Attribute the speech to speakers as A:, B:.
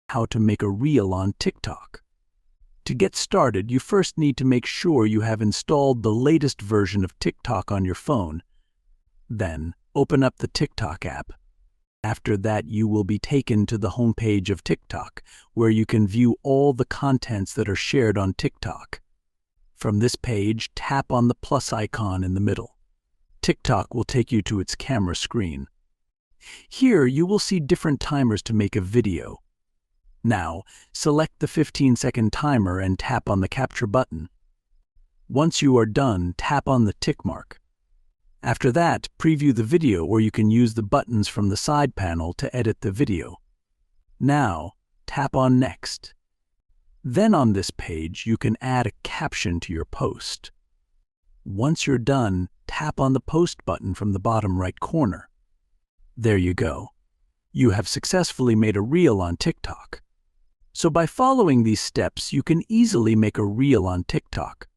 A: How to make a reel on TikTok. To get started, you first need to make sure you have installed the latest version of TikTok on your phone. Then, open up the TikTok app. After that, you will be taken to the homepage of TikTok, where you can view all the contents that are shared on TikTok. From this page, tap on the plus icon in the middle. TikTok will take you to its camera screen. Here, you will see different timers to make a video. Now, select the 15-second timer and tap on the capture button. Once you are done, tap on the tick mark. After that, preview the video, or you can use the buttons from the side panel to edit the video. Now, tap on Next. Then on this page, you can add a caption to your post. Once you're done, tap on the Post button from the bottom right corner. There you go. You have successfully made a reel on TikTok. So by following these steps, you can easily make a reel on TikTok.